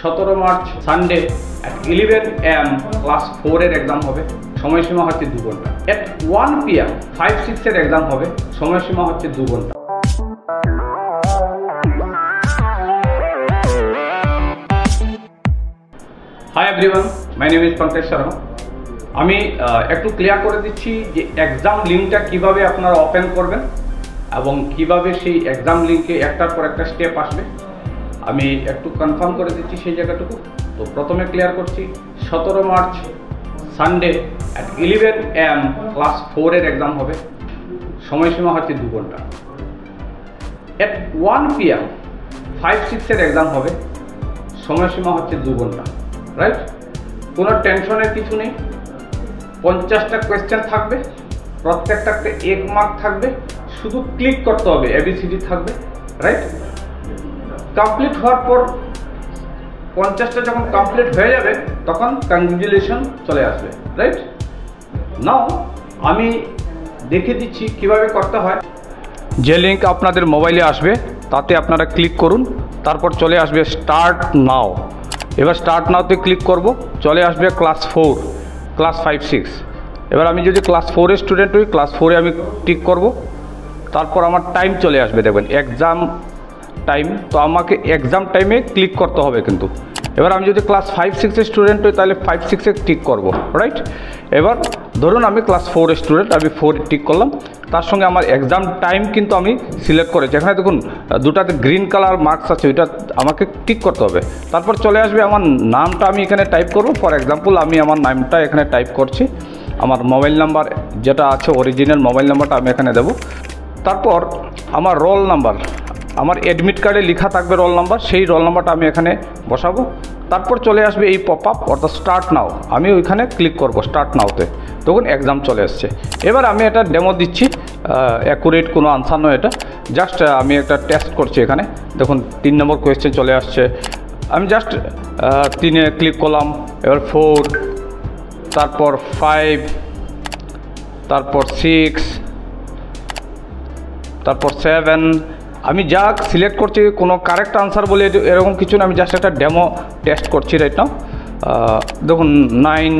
17 March Sunday at 11 AM class 4 এর exam হবে। সময়সীমা হচ্ছে 2 ঘন্টা। at 1 PM 5-6 এর এক্সাম হবে। সময়সীমা হচ্ছে 2 ঘন্টা। Hi everyone, my name is Pankaj Sharma. আমি একটু ক্লিয়ার করে দিচ্ছি যে এক্সাম লিঙ্কটা কিভাবে আপনারা ওপেন করবেন এবং কিভাবে সেই এক্সাম লিঙ্কে একটার পর একটা স্টেপ আসবে। আমি একটু কনফার্ম করে দিচ্ছি সেই জায়গাটুকু। তো প্রথমে ক্লিয়ার করছি, 17 March Sunday at 11 AM class 4 এর এক্সাম হবে। সময়সীমা হচ্ছে 2 ঘন্টা। at 1 PM 5-6 এর এক্সাম হবে। সময়সীমা হচ্ছে 2 ঘন্টা। রাইট, কোনো টেনশনের কিছু নেই। 50টা কোয়েশ্চেন থাকবে, প্রত্যেকটাতে 1 মার্ক থাকবে। শুধু ক্লিক করতে হবে, ABCD থাকবে। রাইট, কমপ্লিট হওয়ার পর 50টা যখন কমপ্লিট হয়ে যাবে তখন কংগ্রাচুলেশন চলে আসবে। রাইট, নাও আমি দেখিয়ে দিচ্ছি কিভাবে করতে হয়। যে লিঙ্ক আপনাদের মোবাইলে আসবে তাতে আপনারা ক্লিক করুন, তারপর চলে আসবে স্টার্ট নাও। এবার স্টার্ট নাওতে ক্লিক করব, চলে আসবে ক্লাস 4, ক্লাস 5-6। এবার আমি যদি ক্লাস 4-এর স্টুডেন্ট হই, ক্লাস 4-এ আমি টিক করব। তারপর আমার টাইম চলে আসবে, দেখবেন এক্সাম টাইম। তো আমাকে এক্সাম টাইমে ক্লিক করতে হবে কিন্তু। এবার আমি যদি ক্লাস 5-6-এর স্টুডেন্ট হই তাহলে 5-6-এ টিক করব। রাইট, এবার ধরুন আমি ক্লাস 4-এর স্টুডেন্ট, আমি 4 টিক করলাম। তার সঙ্গে আমার এক্সাম টাইম কিন্তু আমি সিলেক্ট করেছি। এখানে দেখুন দুটাতে গ্রিন কালার মার্কস আছে, ওইটা আমাকে টিক করতে হবে। তারপর চলে আসবে আমার নামটা, আমি এখানে টাইপ করব। ফর এক্সাম্পল আমি আমার নামটা এখানে টাইপ করছি। আমার মোবাইল নাম্বার যেটা আছে, অরিজিনাল মোবাইল নাম্বারটা আমি এখানে দেব। তারপর আমার রোল নাম্বার, আমার অ্যাডমিট কার্ডে লেখা থাকবে রোল নাম্বার, সেই রোল নাম্বারটা আমি এখানে বসাবো। তারপর চলে আসবে এই পপ আপ, অর্থাৎ স্টার্ট নাও। আমি ওইখানে ক্লিক করব স্টার্ট নাওতে, তখন এক্সাম চলে আসছে। এবার আমি এটা ডেমো দিচ্ছি, অ্যাকুরেট কোনো আনসার নয় এটা, জাস্ট আমি একটা টেস্ট করছি। এখানে দেখুন 3 নম্বর কোয়েশ্চেন চলে আসছে। আমি জাস্ট 3-এ ক্লিক করলাম। এবার 4, তারপর 5, তারপর 6, তারপর 7। আমি যা সিলেক্ট করছি কোনো কারেক্ট আনসার বলে এরকম কিছু না, আমি জাস্ট একটা ডেমো টেস্ট করছি রাইট নাও। দেখুন 9,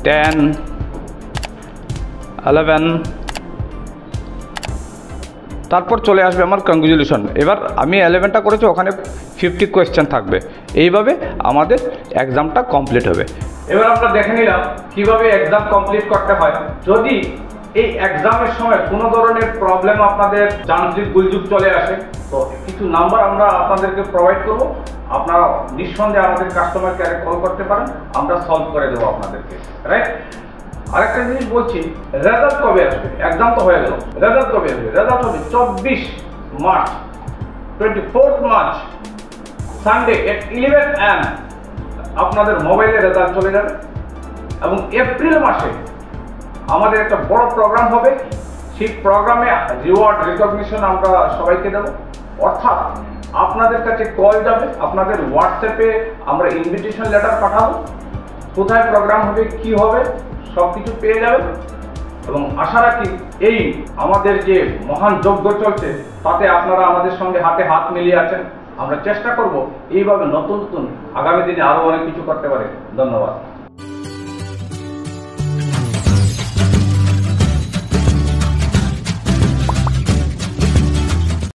10, 11, তারপর চলে আসবে আমার কংগ্রাচুলেশন। এবার আমি 11টা করেছি, ওখানে 50 কোয়েশ্চেন থাকবে। এইভাবে আমাদের এক্সামটা কমপ্লিট হবে। এবার আমরা দেখে নিলাম কীভাবে এক্সাম কমপ্লিট করতে হয়। যদি এই এক্সামের সময় কোনো ধরনের প্রবলেম আপনাদের যান্ত্রিক গোলযোগ চলে আসে, তো কিছু নাম্বার আমরা আপনাদেরকে প্রোভাইড করব। আপনারা নিঃসন্দেহে আমাদের কাস্টমার কেয়ারে কল করতে পারেন, আমরা সলভ করে দেবো আপনাদেরকে। রাইট, আরেকটা জিনিস বলছি, রেজাল্ট কবে আসবে? এক্সাম তো হয়ে গেল, রেজাল্ট কবে আসবে? রেজাল্ট হবে 24 March, 24 March Sunday at 11 AM আপনাদের মোবাইলে রেজাল্ট চলে যাবে। এবং এপ্রিল মাসে আমাদের একটা বড় প্রোগ্রাম হবে। সেই প্রোগ্রামে রিওয়ার্ড রিকগনিশন আমরা সবাইকে দেব। অর্থাৎ আপনাদের কাছে কল যাবে, আপনাদের হোয়াটসঅ্যাপে আমরা ইনভিটেশন লেটার পাঠাবো। কোথায় প্রোগ্রাম হবে, কি হবে, সব কিছু পেয়ে যাবেন। এবং আশা রাখি এই আমাদের যে মহান যজ্ঞ চলছে তাতে আপনারা আমাদের সঙ্গে হাতে হাত মিলিয়ে আছেন। আমরা চেষ্টা করব এইভাবে নতুন নতুন আগামী দিনে আরও অনেক কিছু করতে পারে। ধন্যবাদ।